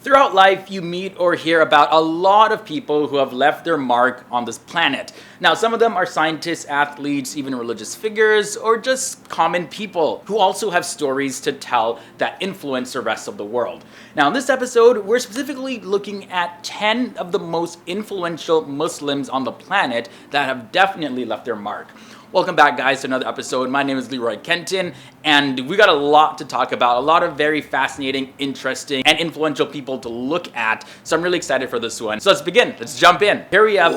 Throughout life, you meet or hear about a lot of people who have left their mark on this planet. Now, some of them are scientists, athletes, even religious figures, or just common people who also have stories to tell that influence the rest of the world. Now, in this episode, we're specifically looking at 10 of the most influential Muslims on the planet that have definitely left their mark. Welcome back, guys, to another episode. My name is Leroy Kenton, and we got a lot to talk about, a lot of very fascinating, interesting, and influential people to look at, so I'm really excited for this one. So let's begin. Let's jump in. Here we have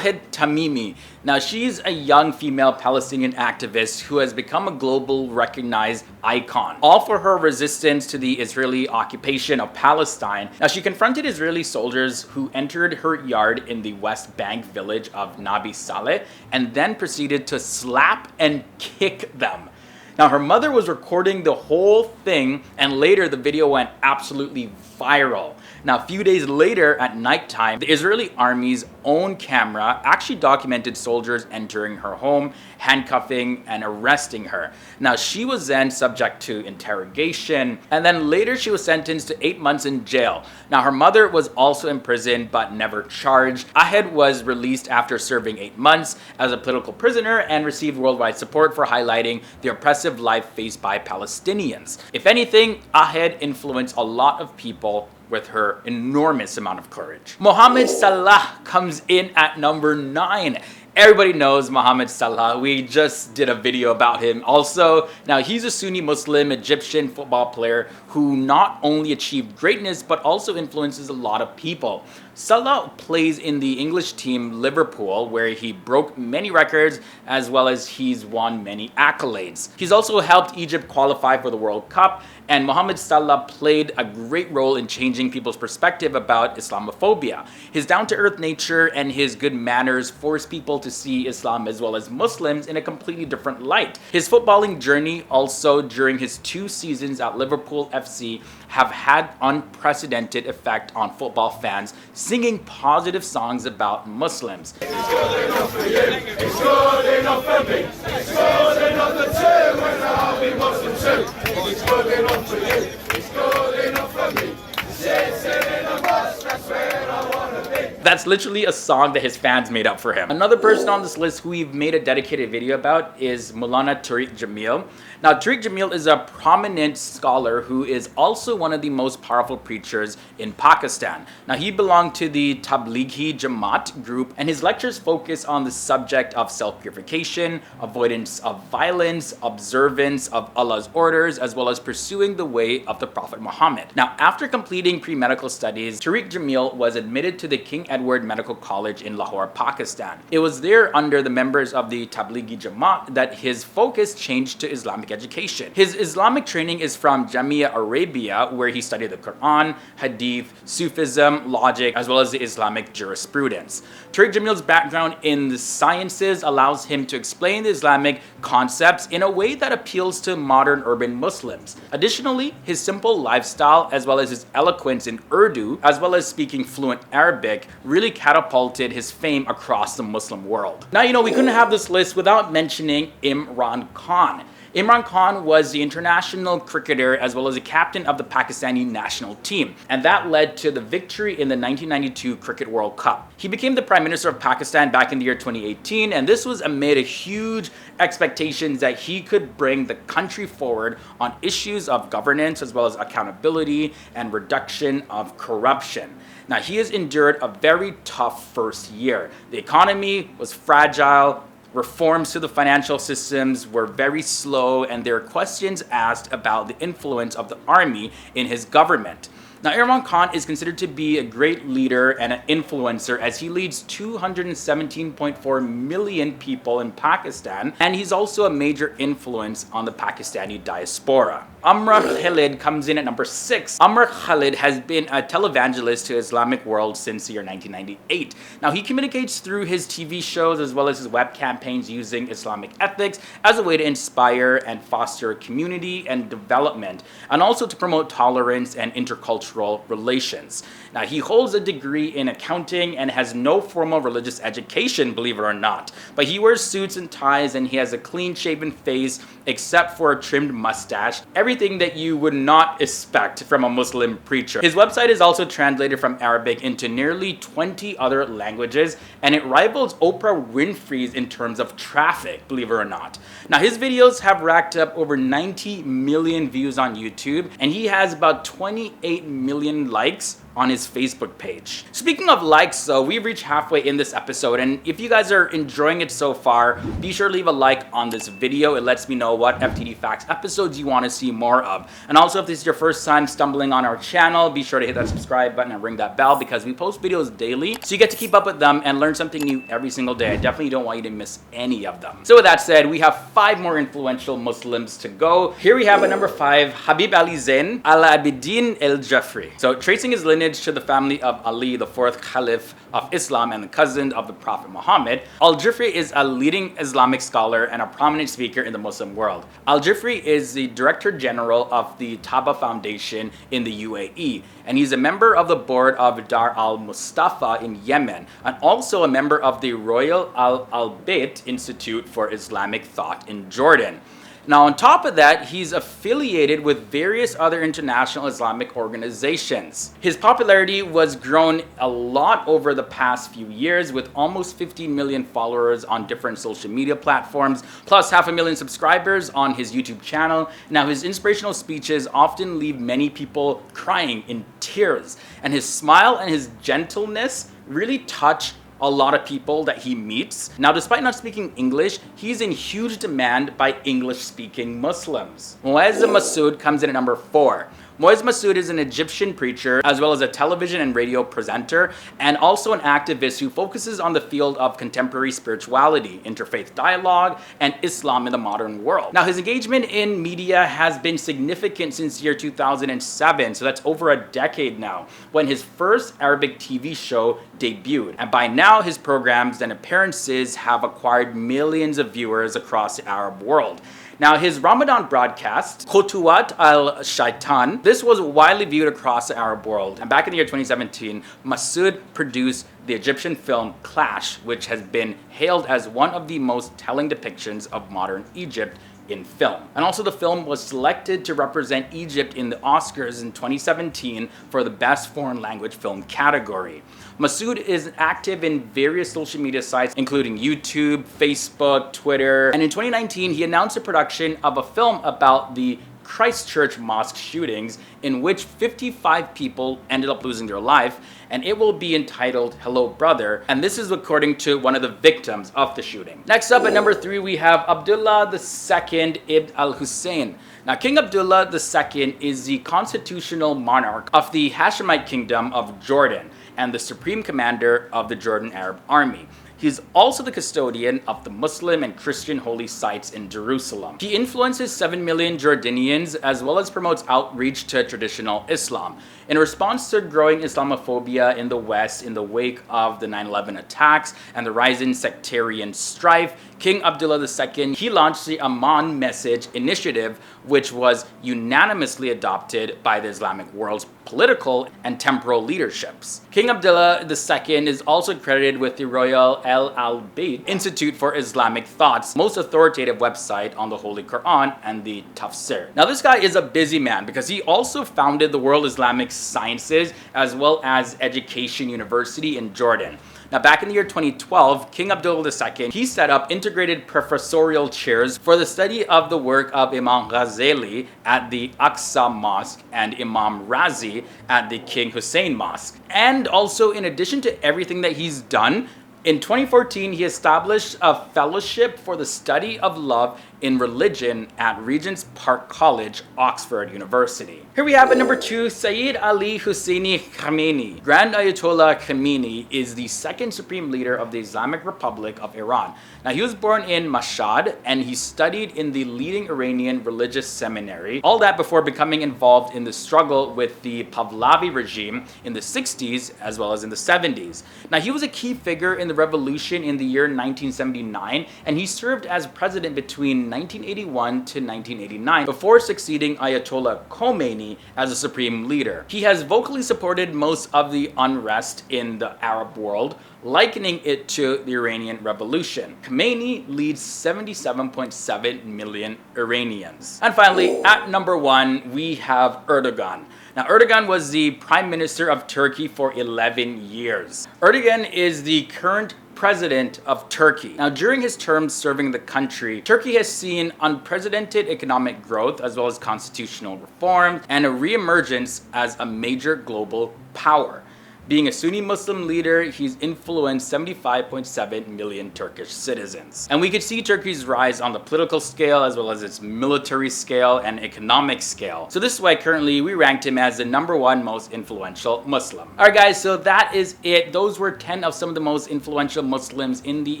Tamimi. Now, she's a young female Palestinian activist who has become a global recognized icon, all for her resistance to the Israeli occupation of Palestine. Now, she confronted Israeli soldiers who entered her yard in the West Bank village of Nabi Saleh and then proceeded to slap and kick them. Now, her mother was recording the whole thing, and later the video went absolutely viral. Now, a few days later at nighttime, the Israeli army's own camera actually documented soldiers entering her home, handcuffing and arresting her. Now, she was then subject to interrogation, and then later she was sentenced to 8 months in jail. Now, her mother was also imprisoned but never charged. Ahed was released after serving 8 months as a political prisoner and received worldwide support for highlighting the oppressive life faced by Palestinians. If anything, Ahed influenced a lot of people with her enormous amount of courage. Mohamed Salah comes in at number 9. Everybody knows Mohamed Salah. We just did a video about him also. Now, he's a Sunni Muslim Egyptian football player who not only achieved greatness but also influences a lot of people. Salah plays in the English team Liverpool, where he broke many records as well as he's won many accolades. He's also helped Egypt qualify for the World Cup, and Mohamed Salah played a great role in changing people's perspective about Islamophobia. His down-to-earth nature and his good manners forced people to see Islam as well as Muslims in a completely different light. His footballing journey also during his 2 seasons at Liverpool FC have had unprecedented effect on football fans, singing positive songs about Muslims. It's good enough for you, it's good enough for me, it's good enough for two, and I'll be Muslim too. It's good enough for you, it's good enough for me, sitting in a bus, that's where I wanna be. That's literally a song that his fans made up for him. Another person on this list who we've made a dedicated video about is Maulana Tariq Jameel. Now, Tariq Jameel is a prominent scholar who is also one of the most powerful preachers in Pakistan. Now, he belonged to the Tablighi Jamaat group, and his lectures focus on the subject of self-purification, avoidance of violence, observance of Allah's orders, as well as pursuing the way of the Prophet Muhammad. Now, after completing pre-medical studies, Tariq Jameel was admitted to the King Edward Medical College in Lahore, Pakistan. It was there under the members of the Tablighi Jamaat that his focus changed to Islamic education. His Islamic training is from Jamia Arabia, where he studied the Quran, Hadith, Sufism, logic, as well as the Islamic jurisprudence. Tariq Jameel's background in the sciences allows him to explain the Islamic concepts in a way that appeals to modern urban Muslims. Additionally, his simple lifestyle, as well as his eloquence in Urdu, as well as speaking fluent Arabic, really catapulted his fame across the Muslim world. Now, we couldn't have this list without mentioning Imran Khan. Imran Khan was the international cricketer as well as the captain of the Pakistani national team, and that led to the victory in the 1992 Cricket World Cup. He became the Prime Minister of Pakistan back in the year 2018, and this was amid a huge expectations that he could bring the country forward on issues of governance as well as accountability and reduction of corruption. Now, he has endured a very tough first year. The economy was fragile. Reforms to the financial systems were very slow, and there were questions asked about the influence of the army in his government. Now, Imran Khan is considered to be a great leader and an influencer as he leads 217.4 million people in Pakistan, and he's also a major influence on the Pakistani diaspora. Amer Khalid comes in at number 6. Amer Khalid has been a televangelist to the Islamic world since the year 1998. Now, he communicates through his TV shows as well as his web campaigns using Islamic ethics as a way to inspire and foster community and development, and also to promote tolerance and intercultural cultural relations. Now, he holds a degree in accounting and has no formal religious education, believe it or not. But he wears suits and ties, and he has a clean-shaven face except for a trimmed mustache. Everything that you would not expect from a Muslim preacher. His website is also translated from Arabic into nearly 20 other languages, and it rivals Oprah Winfrey's in terms of traffic, believe it or not. Now, his videos have racked up over 90 million views on YouTube, and he has about 28 million likes on his Facebook page. Speaking of likes though, we've reached halfway in this episode, and if you guys are enjoying it so far, be sure to leave a like on this video. It lets me know what FTD Facts episodes you want to see more of. And also, if this is your first time stumbling on our channel, be sure to hit that subscribe button and ring that bell, because we post videos daily, so you get to keep up with them and learn something new every single day. I definitely don't want you to miss any of them. So with that said, we have 5 more influential Muslims to go. Here we have at number 5, Habib Ali Zain al-Abidin al-Jafri. So tracing his lineage to the family of Ali, the 4th Caliph of Islam and the cousin of the Prophet Muhammad, Al-Jafri is a leading Islamic scholar and a prominent speaker in the Muslim world. Al-Jafri is the Director General of the Taba Foundation in the UAE, and he's a member of the board of Dar al-Mustafa in Yemen, and also a member of the Royal Al-Bayt Institute for Islamic Thought in Jordan. Now, on top of that, he's affiliated with various other international Islamic organizations. His popularity was grown a lot over the past few years, with almost 15 million followers on different social media platforms, plus 500,000 subscribers on his YouTube channel. Now, his inspirational speeches often leave many people crying in tears, and his smile and his gentleness really touch a lot of people that he meets. Now, despite not speaking English, he's in huge demand by English-speaking Muslims. Mohammed Masood comes in at number 4. Mohammed Masood is an Egyptian preacher, as well as a television and radio presenter, and also an activist who focuses on the field of contemporary spirituality, interfaith dialogue, and Islam in the modern world. Now, his engagement in media has been significant since year 2007, so that's over a decade now, when his first Arabic TV show debuted. And by now, his programs and appearances have acquired millions of viewers across the Arab world. Now, his Ramadan broadcast, Khutuwat al-Shaitan, this was widely viewed across the Arab world. And back in the year 2017, Masood produced the Egyptian film Clash, which has been hailed as one of the most telling depictions of modern Egypt in film. And also, the film was selected to represent Egypt in the Oscars in 2017 for the Best Foreign Language Film category. Masood is active in various social media sites, including YouTube, Facebook, Twitter, and in 2019, he announced the production of a film about the Christchurch mosque shootings, in which 55 people ended up losing their life, and it will be entitled Hello Brother, and this is according to one of the victims of the shooting. Next up at number 3, we have Abdullah II ibn al-Hussain. Now, King Abdullah II is the constitutional monarch of the Hashemite Kingdom of Jordan and the supreme commander of the Jordan Arab Army. He is also the custodian of the Muslim and Christian holy sites in Jerusalem. He influences 7 million Jordanians, as well as promotes outreach to traditional Islam. In response to growing Islamophobia in the West in the wake of the 9/11 attacks and the rise in sectarian strife, King Abdullah II, he launched the Aman Message initiative, which was unanimously adopted by the Islamic world's political and temporal leaderships. King Abdullah II is also credited with the Royal Al-Bayt Institute for Islamic Thought's most authoritative website on the Holy Quran and the Tafsir. Now, this guy is a busy man because he also founded the World Islamic Sciences as well as Education University in Jordan. Now, back in the year 2012, King Abdullah II, he set up integrated professorial chairs for the study of the work of Imam Ghazali at the Aqsa Mosque and Imam Razi at the King Hussein Mosque. And also, in addition to everything that he's done, in 2014, he established a fellowship for the study of love in religion at Regent's Park College, Oxford University. Here we have at number 2, Syed Ali Hussain Khamenei. Grand Ayatollah Khamenei is the second supreme leader of the Islamic Republic of Iran. Now, he was born in Mashhad, and he studied in the leading Iranian religious seminary. All that before becoming involved in the struggle with the Pahlavi regime in the 60s as well as in the 70s. Now, he was a key figure in the revolution in the year 1979, and he served as president between 1981 to 1989 before succeeding Ayatollah Khomeini as a supreme leader. He has vocally supported most of the unrest in the Arab world, likening it to the Iranian Revolution. Khomeini leads 77.7 million Iranians. And finally, at number 1, we have Erdogan. Now, Erdogan was the Prime Minister of Turkey for 11 years. Erdogan is the current president of Turkey. Now, during his term serving the country, Turkey has seen unprecedented economic growth as well as constitutional reform and a reemergence as a major global power. Being a Sunni Muslim leader, he's influenced 75.7 million Turkish citizens. And we could see Turkey's rise on the political scale as well as its military scale and economic scale. So this is why currently we ranked him as the number 1 most influential Muslim. Alright guys, so that is it. Those were 10 of some of the most influential Muslims in the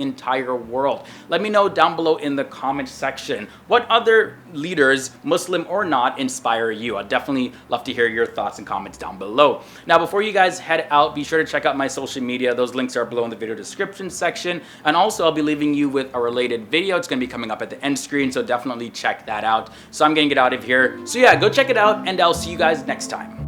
entire world. Let me know down below in the comment section what other leaders, Muslim or not, inspire you. I'd definitely love to hear your thoughts and comments down below. Now, before you guys head out, be sure to check out my social media. Those links are below in the video description section. And also, I'll be leaving you with a related video. It's going to be coming up at the end screen, so definitely check that out. So I'm going to get out of here. So yeah, go check it out, and I'll see you guys next time.